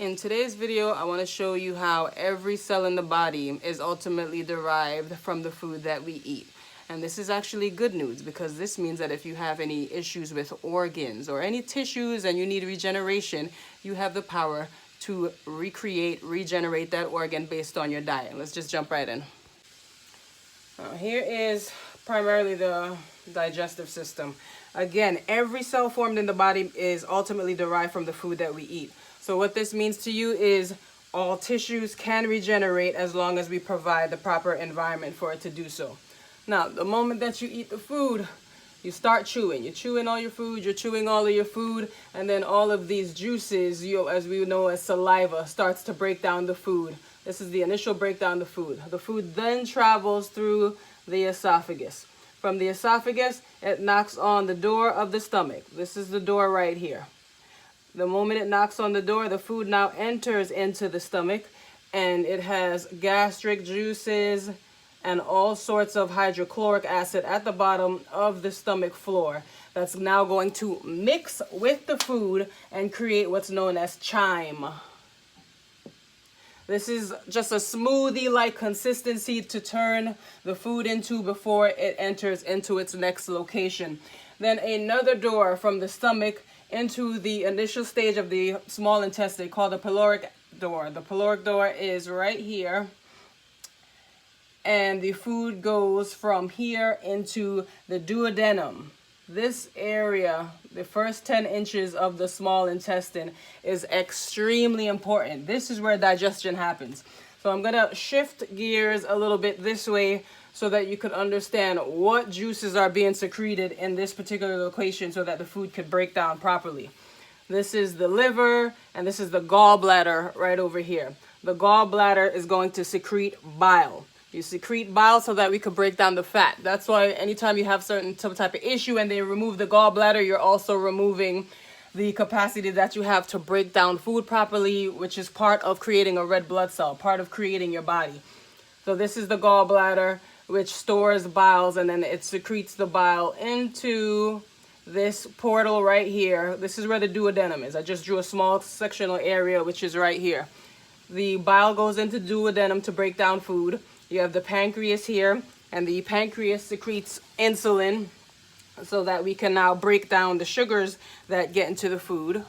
In today's video, I want to show you how every cell in the body is ultimately derived from the food that we eat. And this is actually good news because this means that if you have any issues with organs or any tissues and you need regeneration, you have the power to regenerate that organ based on your diet. Let's just jump right in. Here is primarily the digestive system. Again, every cell formed in the body is ultimately derived from the food that we eat. So what this means to you is all tissues can regenerate as long as we provide the proper environment for it to do so. Now, the moment that you eat the food, you start chewing. You're chewing all your food, you're chewing all of your food, and then all of these juices, as we know as saliva, starts to break down the food. This is the initial breakdown of the food. The food then travels through the esophagus. From the esophagus, it knocks on the door of the stomach. This is the door right here. The moment it knocks on the door, the food now enters into the stomach, and it has gastric juices and all sorts of hydrochloric acid at the bottom of the stomach floor. That's now going to mix with the food and create what's known as chyme. This is just a smoothie-like consistency to turn the food into before it enters into its next location. Then another door from the stomach into the initial stage of the small intestine called the pyloric door. The pyloric door is right here. And the food goes from here into the duodenum. This area, the first 10 inches of the small intestine, is extremely important. This is where digestion happens. So I'm going to shift gears a little bit this way so that you could understand what juices are being secreted in this particular location so that the food could break down properly. This is the liver, and this is the gallbladder right over here. The gallbladder is going to secrete bile. You secrete bile so that we could break down the fat. That's why anytime you have some type of issue and they remove the gallbladder, you're also removing the capacity that you have to break down food properly, which is part of creating a red blood cell, part of creating your body. So this is the gallbladder, which stores biles, and then it secretes the bile into this portal right here. This is where the duodenum is. I just drew a small sectional area, which is right here. The bile goes into duodenum to break down food. You have the pancreas here, and the pancreas secretes insulin so that we can now break down the sugars that get into the food.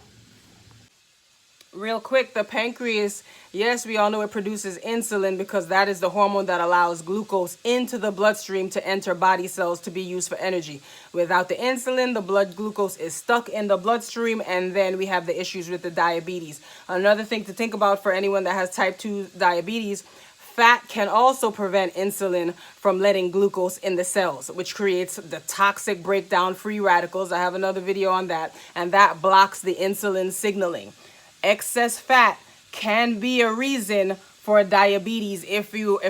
Real quick, the pancreas, yes, we all know it produces insulin because that is the hormone that allows glucose into the bloodstream to enter body cells to be used for energy. Without the insulin, the blood glucose is stuck in the bloodstream, and then we have the issues with the diabetes. Another thing to think about for anyone that has type 2 diabetes, fat can also prevent insulin from letting glucose in the cells, which creates the toxic breakdown free radicals. I have another video on that, and that blocks the insulin signaling. Excess fat can be a reason for diabetes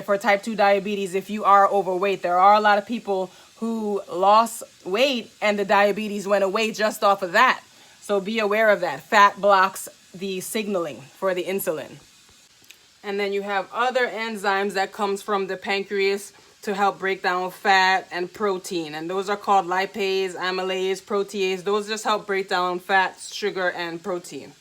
for type 2 diabetes if you are overweight. There are a lot of people who lost weight and the diabetes went away just off of that. So be aware of that. Fat blocks the signaling for the insulin. And then you have other enzymes that comes from the pancreas to help break down fat and protein. And those are called lipase, amylase, protease. Those just help break down fat, sugar, and protein.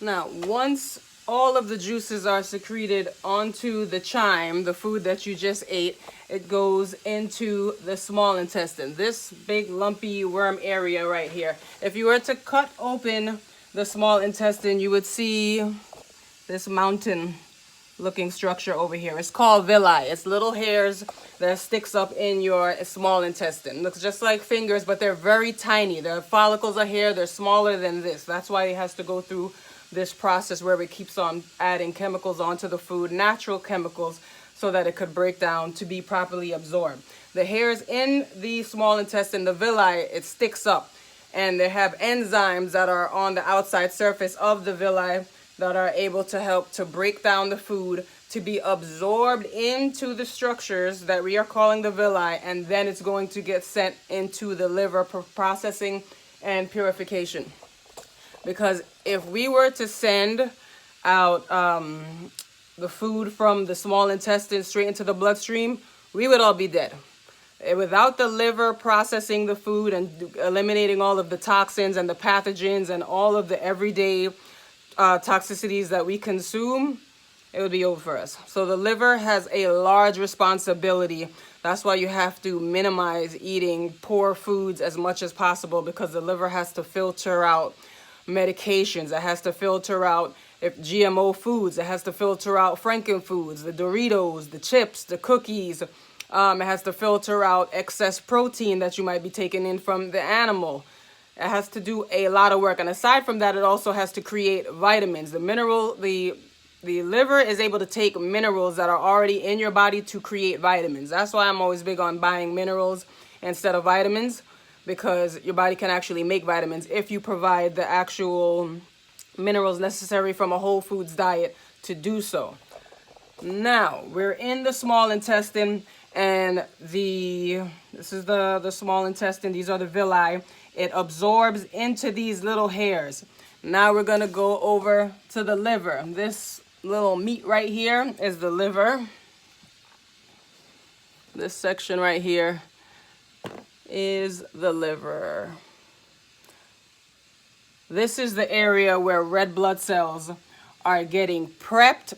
Now, once all of the juices are secreted onto the chyme, the food that you just ate, it goes into the small intestine, this big lumpy worm area right here. If you were to cut open the small intestine, you would see this mountain looking structure over here. It's called villi. It's little hairs that sticks up in your small intestine. Looks just like fingers, but they're very tiny. The follicles are here. They're smaller than this. That's why it has to go through this process where it keeps on adding chemicals onto the food, natural chemicals, so that it could break down to be properly absorbed. The hairs in the small intestine, the villi, it sticks up, and they have enzymes that are on the outside surface of the villi that are able to help to break down the food to be absorbed into the structures that we are calling the villi, and then it's going to get sent into the liver for processing and purification. Because if we were to send out the food from the small intestine straight into the bloodstream, we would all be dead. Without the liver processing the food and eliminating all of the toxins and the pathogens and all of the everyday toxicities that we consume, it would be over for us. So the liver has a large responsibility. That's why you have to minimize eating poor foods as much as possible, because the liver has to filter out medications. It has to filter out if GMO foods. It has to filter out Franken foods, the Doritos, the chips, the cookies. It has to filter out excess protein that you might be taking in from the animal. It has to do a lot of work. And aside from that, it also has to create vitamins. The liver is able to take minerals that are already in your body to create vitamins. That's why I'm always big on buying minerals instead of vitamins, because your body can actually make vitamins if you provide the actual minerals necessary from a whole foods diet to do so. Now, we're in the small intestine, and this is the small intestine. These are the villi. It absorbs into these little hairs. Now we're going to go over to the liver. This little meat right here is the liver. This section right here is the liver. This is the area where red blood cells are getting prepped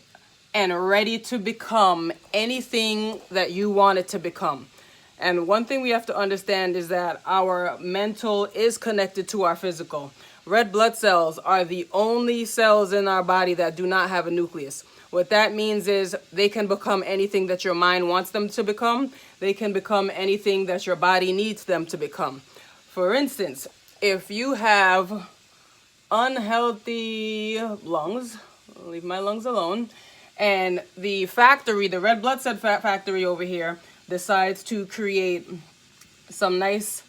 and ready to become anything that you want it to become. And one thing we have to understand is that our mental is connected to our physical. Red blood cells are the only cells in our body that do not have a nucleus. What that means is they can become anything that your mind wants them to become. They can become anything that your body needs them to become. For instance, if you have unhealthy lungs, I'll leave my lungs alone, and the red blood cell factory over here decides to create some nice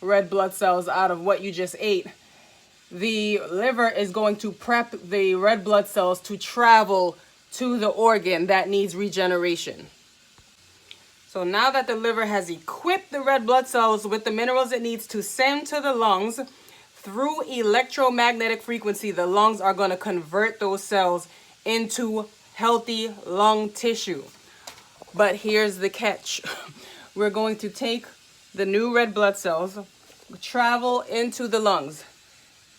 red blood cells out of what you just ate, the liver is going to prep the red blood cells to travel to the organ that needs regeneration. So now that the liver has equipped the red blood cells with the minerals it needs to send to the lungs, through electromagnetic frequency, the lungs are going to convert those cells into healthy lung tissue. But here's the catch. We're going to take the new red blood cells, travel into the lungs.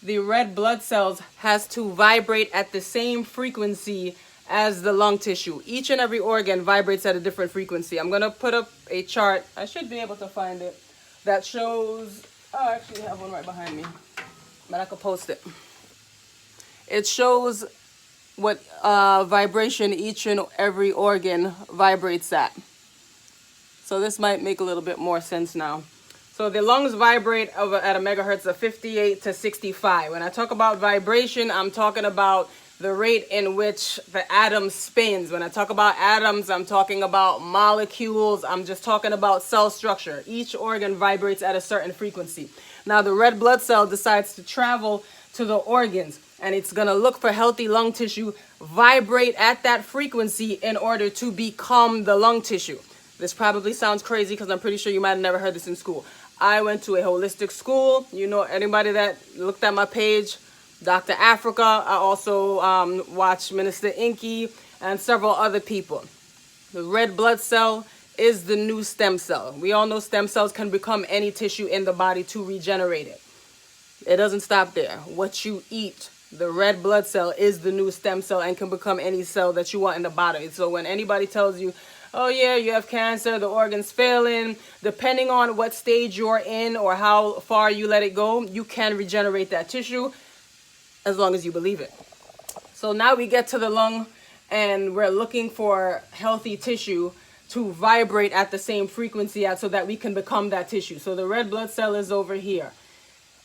The red blood cells has to vibrate at the same frequency as the lung tissue. Each and every organ vibrates at a different frequency. I'm going to put up a chart. I should be able to find it. That shows, I actually have one right behind me, but I could post it. It shows what vibration each and every organ vibrates at. So this might make a little bit more sense now. So the lungs vibrate at a megahertz of 58 to 65. When I talk about vibration, I'm talking about the rate in which the atom spins. When I talk about atoms, I'm talking about molecules. I'm just talking about cell structure. Each organ vibrates at a certain frequency. Now the red blood cell decides to travel to the organs, and it's going to look for healthy lung tissue, vibrate at that frequency in order to become the lung tissue. This probably sounds crazy because I'm pretty sure you might have never heard this in school. I went to a holistic school. You know, anybody that looked at my page, Dr. Africa. I also watched Minister Inky and several other people. The red blood cell is the new stem cell. We all know stem cells can become any tissue in the body to regenerate it. It doesn't stop there. What you eat, the red blood cell is the new stem cell and can become any cell that you want in the body. So when anybody tells you, oh yeah, you have cancer, the organ's failing, depending on what stage you're in or how far you let it go, you can regenerate that tissue as long as you believe it. So now we get to the lung, and we're looking for healthy tissue to vibrate at the same frequency so that we can become that tissue. So the red blood cell is over here.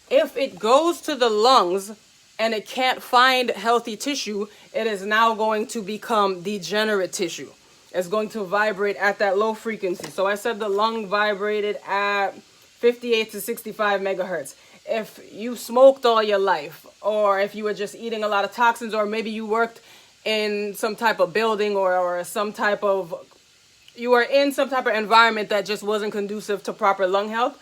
If it goes to the lungs and it can't find healthy tissue, it is now going to become degenerate tissue. It's going to vibrate at that low frequency. So I said the lung vibrated at 58 to 65 megahertz. If you smoked all your life, or if you were just eating a lot of toxins, or maybe you worked in some type of building or some type of, you were in some type of environment that just wasn't conducive to proper lung health,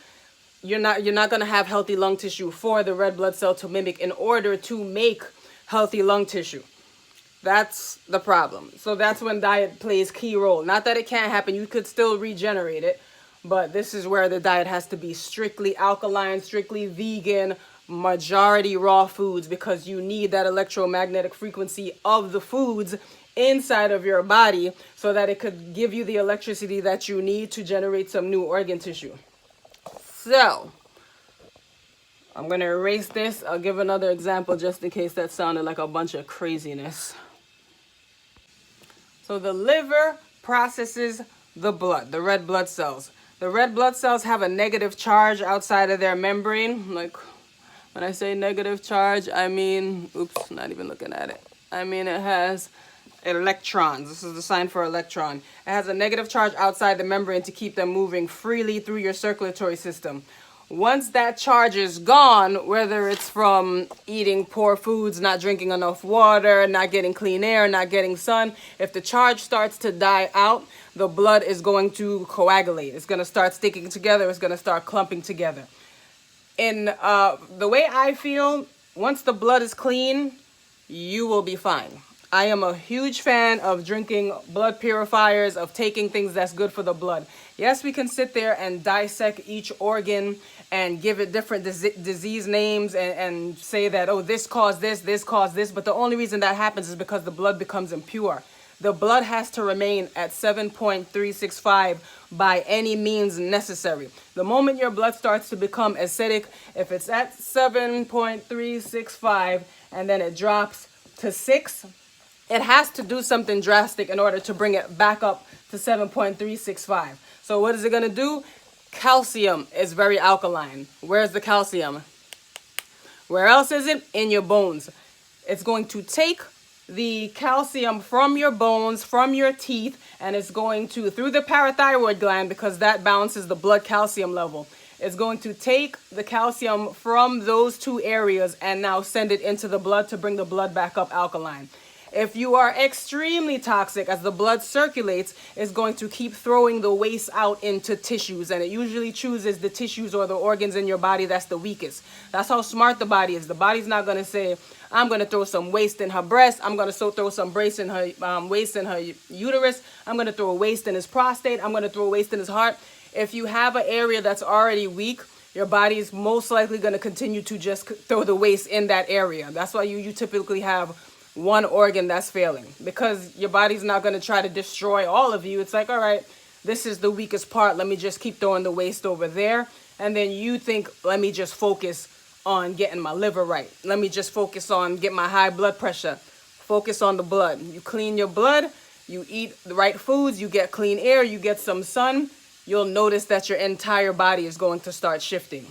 you're not going to have healthy lung tissue for the red blood cell to mimic in order to make healthy lung tissue. That's the problem. So that's when diet plays key role. Not that it can't happen. You could still regenerate it. But this is where the diet has to be strictly alkaline, strictly vegan, majority raw foods, because you need that electromagnetic frequency of the foods inside of your body so that it could give you the electricity that you need to generate some new organ tissue. So I'm going to erase this. I'll give another example just in case that sounded like a bunch of craziness. So the liver processes the blood, the red blood cells. The red blood cells have a negative charge outside of their membrane. Like when I say negative charge, I mean, oops, not even looking at it. I mean it has electrons. This is the sign for electron. It has a negative charge outside the membrane to keep them moving freely through your circulatory system. Once that charge is gone, whether it's from eating poor foods, not drinking enough water, not getting clean air, not getting sun, if the charge starts to die out, the blood is going to coagulate. It's going to start sticking together. It's going to start clumping together. In the way I feel, once the blood is clean, you will be fine. I am a huge fan of drinking blood purifiers, of taking things that's good for the blood. Yes, we can sit there and dissect each organ and give it different disease names and say that, oh, this caused this caused this. But the only reason that happens is because the blood becomes impure. The blood has to remain at 7.365 by any means necessary. The moment your blood starts to become acidic, if it's at 7.365 and then it drops to 6, it has to do something drastic in order to bring it back up to 7.365. So what is it going to do? Calcium is very alkaline. Where's the calcium? Where else is it? In your bones. It's going to take the calcium from your bones, from your teeth, and it's going to, through the parathyroid gland, because that balances the blood calcium level, it's going to take the calcium from those two areas and now send it into the blood to bring the blood back up alkaline. If you are extremely toxic, as the blood circulates, it's going to keep throwing the waste out into tissues, and it usually chooses the tissues or the organs in your body that's the weakest. That's how smart the body is. The body's not going to say, I'm going to throw some waste in her breast. I'm going to throw some waste in her uterus. I'm going to throw waste in his prostate. I'm going to throw waste in his heart. If you have an area that's already weak, your body is most likely going to continue to just throw the waste in that area. That's why you typically have one organ that's failing, because your body's not going to try to destroy all of you. It's like, all right, this is the weakest part. Let me just keep throwing the waste over there. And then you think, let me just focus on getting my liver right. Let me just focus on getting my high blood pressure. Focus on the blood. You clean your blood, you eat the right foods, you get clean air, you get some sun. You'll notice that your entire body is going to start shifting.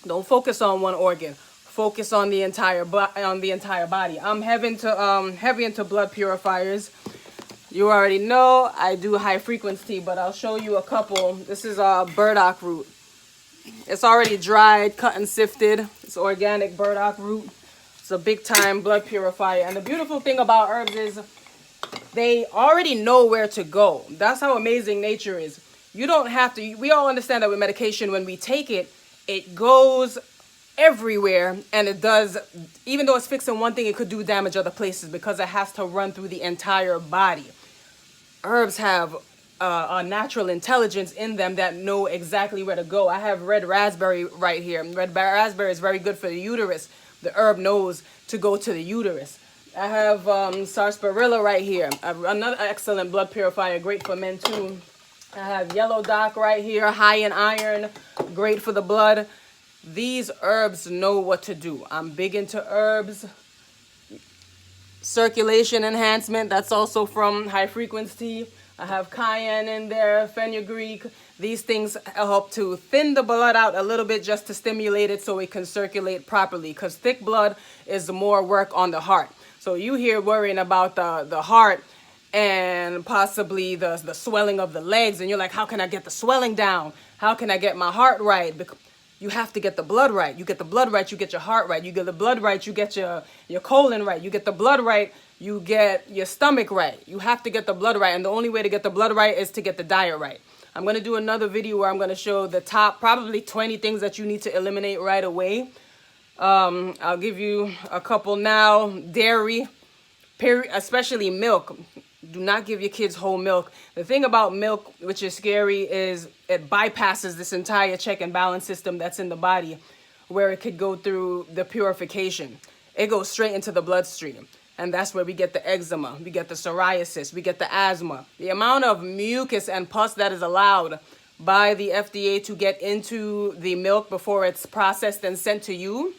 Don't focus on one organ. Focus on the entire body. I'm heavy into blood purifiers. You already know I do high frequency, but I'll show you a couple. This is burdock root. It's already dried, cut and sifted. It's organic burdock root. It's a big time blood purifier. And the beautiful thing about herbs is they already know where to go. That's how amazing nature is. You don't have to. We all understand that with medication, when we take it, it goes everywhere, and it does, even though it's fixing one thing, it could do damage other places because it has to run through the entire body. Herbs have a natural intelligence in them that know exactly where to go. I have red raspberry right here. Red raspberry is very good for the uterus. The herb knows to go to the uterus. I have sarsaparilla right here. Another excellent blood purifier, great for men too. I have yellow dock right here, high in iron, great for the blood. These herbs know what to do. I'm big into herbs. Circulation enhancement, that's also from high frequency. I have cayenne in there, fenugreek. These things help to thin the blood out a little bit just to stimulate it so it can circulate properly, because thick blood is more work on the heart. So you here worrying about the heart and possibly the swelling of the legs, and you're like, how can I get the swelling down? How can I get my heart right? You have to get the blood right. You get the blood right, you get your heart right. You get the blood right, you get your colon right. You get the blood right, you get your stomach right. You have to get the blood right, and the only way to get the blood right is to get the diet right. I'm going to do another video where I'm going to show the top probably 20 things that you need to eliminate right away. I'll give you a couple now. Dairy, especially milk. Do not give your kids whole milk. The thing about milk, which is scary, is it bypasses this entire check and balance system that's in the body. where it could go through the purification. It goes straight into the bloodstream. And that's where we get the eczema, we get the psoriasis, we get the asthma. The amount of mucus and pus that is allowed by the FDA to get into the milk before it's processed and sent to you,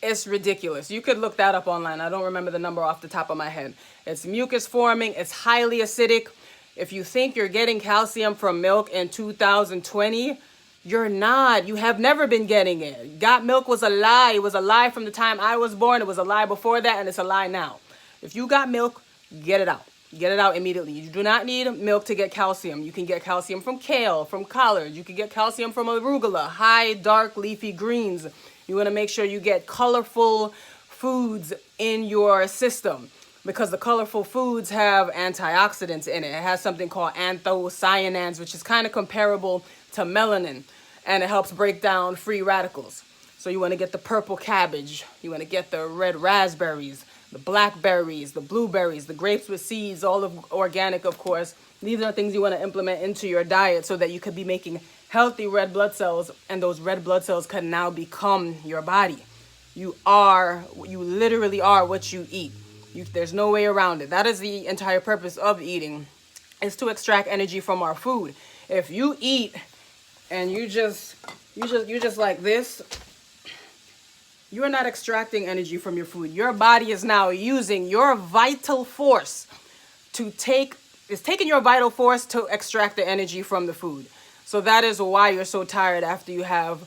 it's ridiculous. You could look that up online. I don't remember the number off the top of my head. It's mucus forming. It's highly acidic. If you think you're getting calcium from milk in 2020, you're not. You have never been getting it. Got milk was a lie. It was a lie from the time I was born. It was a lie before that, and it's a lie now. If you got milk, get it out. Get it out immediately. You do not need milk to get calcium. You can get calcium from kale, from collards. You can get calcium from arugula, high, dark, leafy greens. You want to make sure you get colorful foods in your system, because the colorful foods have antioxidants in it. It has something called anthocyanins, which is kind of comparable to melanin, and it helps break down free radicals. So you want to get the purple cabbage. You want to get the red raspberries, the blackberries, the blueberries, the grapes with seeds, all of organic, of course. These are things you want to implement into your diet so that you could be making healthy red blood cells, and those red blood cells can now become your body. You literally are what you eat. There's no way around it. That is the entire purpose of eating, is to extract energy from our food. If you eat and you just like this, you're not extracting energy from your food. Your body is now using your vital force taking your vital force to extract the energy from the food. So that is why you're so tired after you have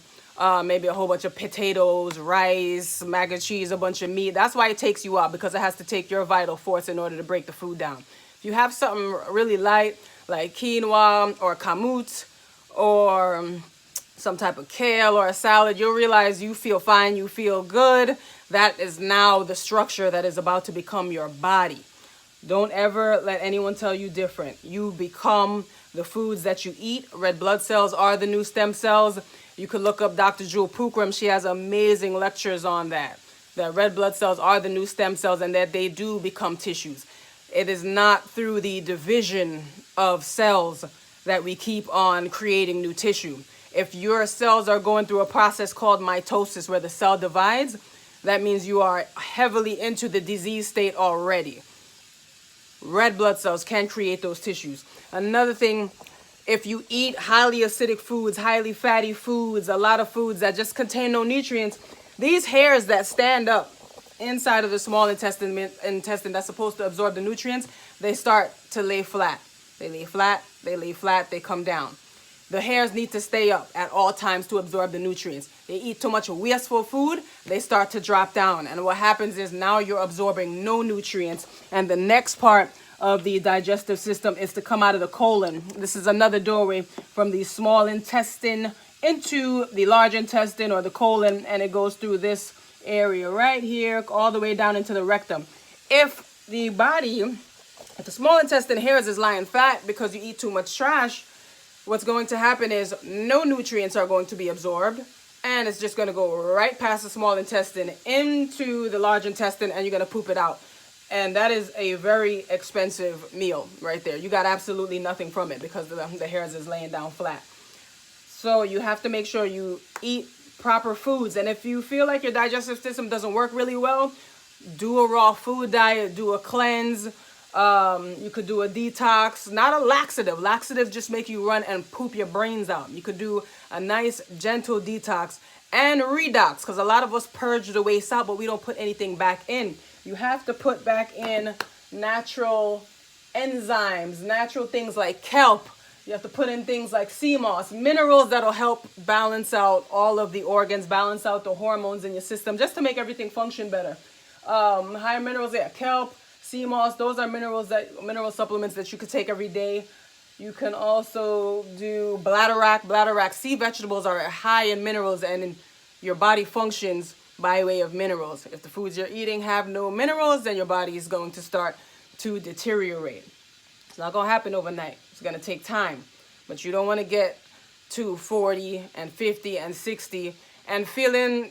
maybe a whole bunch of potatoes, rice, mac and cheese, a bunch of meat. That's why it takes you out, because it has to take your vital force in order to break the food down. If you have something really light like quinoa or kamut or some type of kale or a salad, you'll realize you feel fine, you feel good. That is now the structure that is about to become your body. Don't ever let anyone tell you different. You become the foods that you eat. Red blood cells are the new stem cells. You could look up Dr. Jewel Pookrum. She has amazing lectures on that. That red blood cells are the new stem cells, and that they do become tissues. It is not through the division of cells that we keep on creating new tissue. If your cells are going through a process called mitosis, where the cell divides, that means you are heavily into the disease state already. Red blood cells can create those tissues. Another thing, if you eat highly acidic foods, highly fatty foods, a lot of foods that just contain no nutrients, these hairs that stand up inside of the small intestine that's supposed to absorb the nutrients, they start to lay flat. They lay flat, they lay flat, they come down. The hairs need to stay up at all times to absorb the nutrients. They eat too much wasteful food, they start to drop down. And what happens is now you're absorbing no nutrients. And the next part of the digestive system is to come out of the colon. This is another doorway from the small intestine into the large intestine, or the colon, and it goes through this area right here all the way down into the rectum. If the small intestine hairs is lying flat because you eat too much trash, what's going to happen is no nutrients are going to be absorbed, and it's just going to go right past the small intestine into the large intestine, and you're going to poop it out. And that is a very expensive meal right there. You got absolutely nothing from it because the hairs is laying down flat. So you have to make sure you eat proper foods. And if you feel like your digestive system doesn't work really well, do a raw food diet, do a cleanse. You could do a detox, not a laxative. Laxative just make you run and poop your brains out. You could do a nice gentle detox and redox, because a lot of us purge the waste out, but we don't put anything back in. You have to put back in natural enzymes, natural things like kelp. You have to put in things like sea moss, minerals that'll help balance out all of the organs, balance out the hormones in your system, just to make everything function better. Higher minerals, yeah, kelp, sea moss, those are mineral supplements that you could take every day. You can also do bladderwrack. Sea vegetables are high in minerals, and your body functions by way of minerals. If the foods you're eating have no minerals, then your body is going to start to deteriorate. It's not going to happen overnight. It's going to take time. But you don't want to get to 40 and 50 and 60 and feeling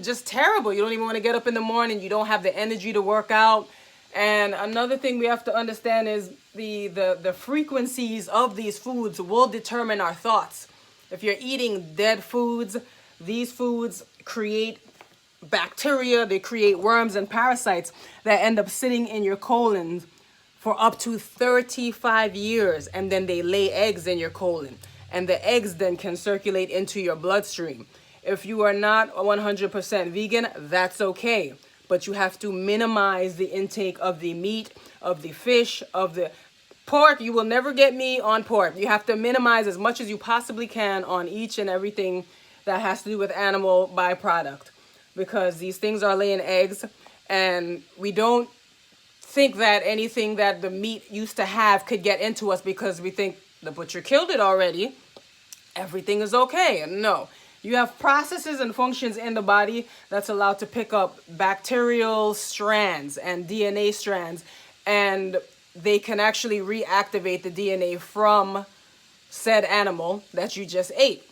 just terrible. You don't even want to get up in the morning. You don't have the energy to work out. And another thing we have to understand is the frequencies of these foods will determine our thoughts. If you're eating dead foods, these foods create bacteria, they create worms and parasites that end up sitting in your colon for up to 35 years, and then they lay eggs in your colon, and the eggs then can circulate into your bloodstream. If you are not 100% vegan, that's okay, but you have to minimize the intake of the meat, of the fish, of the pork. You will never get me on pork. You have to minimize as much as you possibly can on each and everything that has to do with animal byproduct, because these things are laying eggs, and we don't think that anything that the meat used to have could get into us because we think the butcher killed it already. Everything is okay. No. You have processes and functions in the body that's allowed to pick up bacterial strands and DNA strands, and they can actually reactivate the DNA from said animal that you just ate.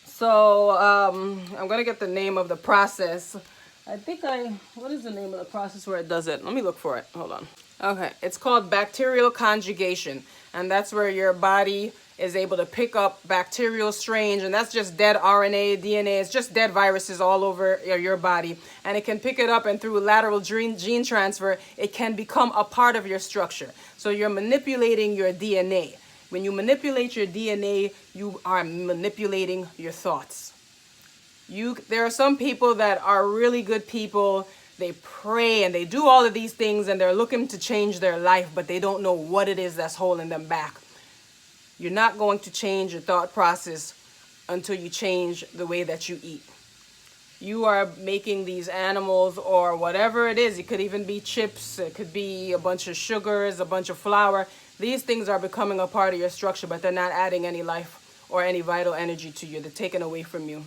So I'm going to get the name of the process. What is the name of the process where it does it? Let me look for it. Hold on. Okay, it's called bacterial conjugation, and that's where your body is able to pick up bacterial strains, and that's just dead RNA, DNA. It's just dead viruses all over your body, and it can pick it up, and through lateral gene transfer, it can become a part of your structure. So you're manipulating your DNA. When you manipulate your DNA, you are manipulating your thoughts. There are some people that are really good people. They pray and they do all of these things, and they're looking to change their life, but they don't know what it is that's holding them back. You're not going to change your thought process until you change the way that you eat. You are making these animals, or whatever it is. It could even be chips. It could be a bunch of sugars, a bunch of flour. These things are becoming a part of your structure, but they're not adding any life or any vital energy to you. They're taken away from you.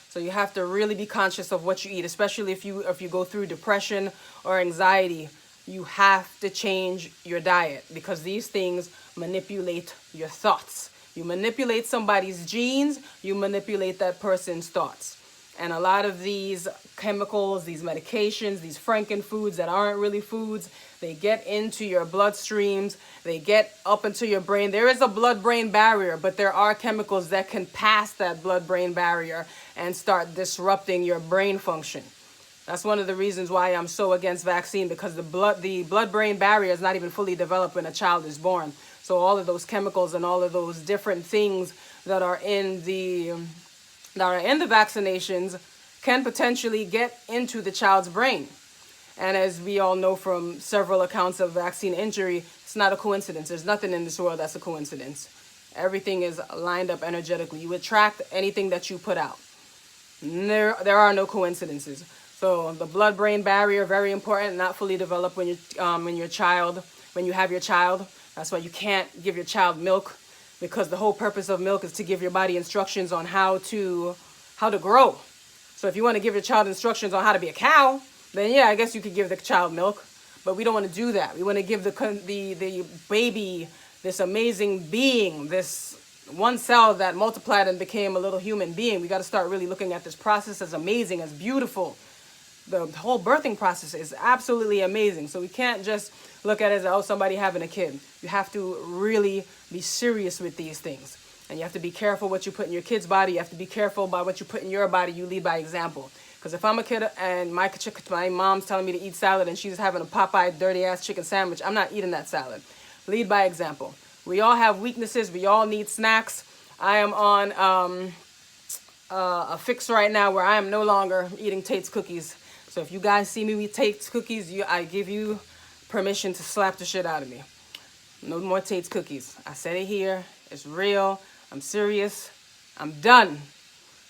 So you have to really be conscious of what you eat, especially if you go through depression or anxiety. You have to change your diet, because these things manipulate your thoughts. You manipulate somebody's genes, you manipulate that person's thoughts. And a lot of these chemicals, these medications, these frankenfoods that aren't really foods, they get into your bloodstreams, they get up into your brain. There is a blood-brain barrier, but there are chemicals that can pass that blood-brain barrier and start disrupting your brain function. That's one of the reasons why I'm so against vaccine, because the blood-brain barrier is not even fully developed when a child is born. So all of those chemicals and all of those different things that are in the vaccinations can potentially get into the child's brain. And as we all know from several accounts of vaccine injury, it's not a coincidence. There's nothing in this world that's a coincidence. Everything is lined up energetically. You attract anything that you put out. There are no coincidences. So the blood-brain barrier, very important, not fully developed when you have your child. That's why you can't give your child milk, because the whole purpose of milk is to give your body instructions on how to grow. So if you want to give your child instructions on how to be a cow, then yeah, I guess you could give the child milk. But we don't want to do that. We want to give the baby this amazing being, this one cell that multiplied and became a little human being. We got to start really looking at this process as amazing, as beautiful. The whole birthing process is absolutely amazing. So we can't just look at it as, oh, somebody having a kid. You have to really be serious with these things. And you have to be careful what you put in your kid's body. You have to be careful about what you put in your body. You lead by example. Because if I'm a kid and my mom's telling me to eat salad and she's having a Popeye dirty-ass chicken sandwich, I'm not eating that salad. Lead by example. We all have weaknesses. We all need snacks. I am on a fix right now where I am no longer eating Tate's cookies. So if you guys see me eat Tate's cookies, I give you permission to slap the shit out of me. No more Tate's cookies. I said it here. It's real. I'm serious. I'm done.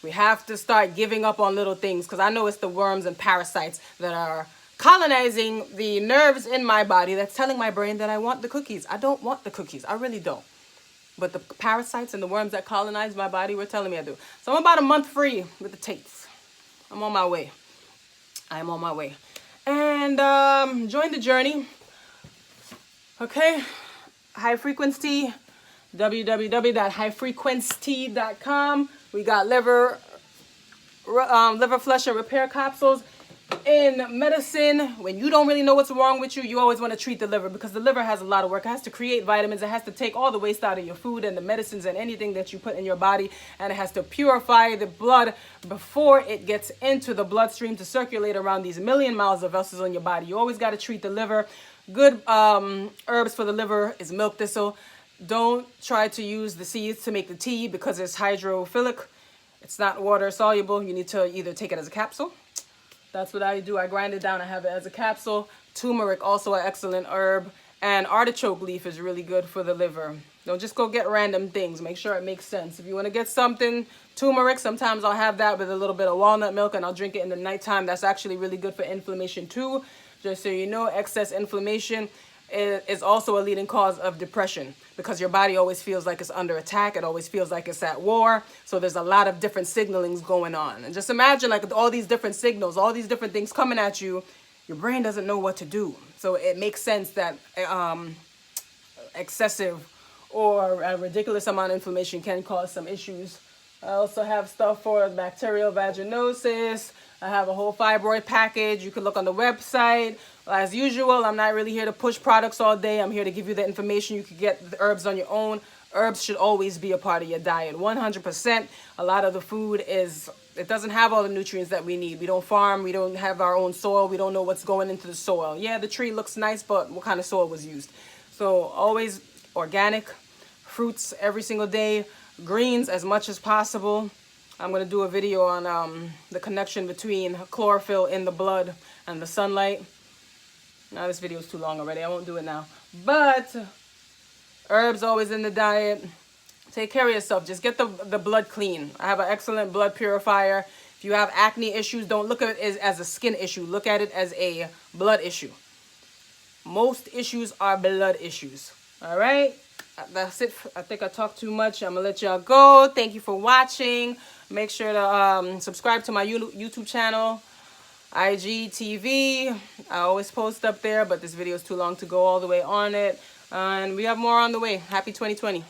We have to start giving up on little things, because I know it's the worms and parasites that are colonizing the nerves in my body that's telling my brain that I want the cookies. I don't want the cookies. I really don't. But the parasites and the worms that colonize my body were telling me I do. So I'm about a month free with the Tates. I'm on my way. I am on my way. And join the journey. Okay. High frequency. www.highfrequency.com. We got liver flush and repair capsules. In medicine, when you don't really know what's wrong with you, you always want to treat the liver, because the liver has a lot of work. It has to create vitamins. It has to take all the waste out of your food and the medicines and anything that you put in your body. And it has to purify the blood before it gets into the bloodstream to circulate around these million miles of vessels in your body. You always got to treat the liver. Good herbs for the liver is milk thistle. Don't try to use the seeds to make the tea because it's hydrophilic. It's not water soluble. You need to either take it as a capsule. That's what I do. I grind it down. I have it as a capsule. Turmeric, also an excellent herb. And artichoke leaf is really good for the liver. Don't just go get random things. Make sure it makes sense. If you want to get something, turmeric, sometimes I'll have that with a little bit of walnut milk, and I'll drink it in the nighttime. That's actually really good for inflammation too. Just so you know, excess inflammation is also a leading cause of depression, because your body always feels like it's under attack. It always feels like it's at war. So there's a lot of different signalings going on. And just imagine, like, all these different signals, all these different things coming at you, your brain doesn't know what to do. So it makes sense that excessive or a ridiculous amount of inflammation can cause some issues. I also have stuff for bacterial vaginosis. I have a whole fibroid package. You can look on the website. As usual, I'm not really here to push products all day. I'm here to give you the information. You can get the herbs on your own. Herbs should always be a part of your diet, 100%. A lot of the food it doesn't have all the nutrients that we need. We don't farm. We don't have our own soil. We don't know what's going into the soil. Yeah, the tree looks nice, but what kind of soil was used? So always organic fruits every single day. Greens as much as possible. I'm going to do a video on the connection between chlorophyll in the blood and the sunlight. Now this video is too long already. I won't do it now. But herbs always in the diet. Take care of yourself. Just get the blood clean. I have an excellent blood purifier. If you have acne issues, don't look at it as a skin issue. Look at it as a blood issue. Most issues are blood issues. All right? That's it. I think I talked too much. I'm going to let y'all go. Thank you for watching. Make sure to subscribe to my YouTube channel, IGTV. I always post up there, but this video is too long to go all the way on it. And we have more on the way. Happy 2020.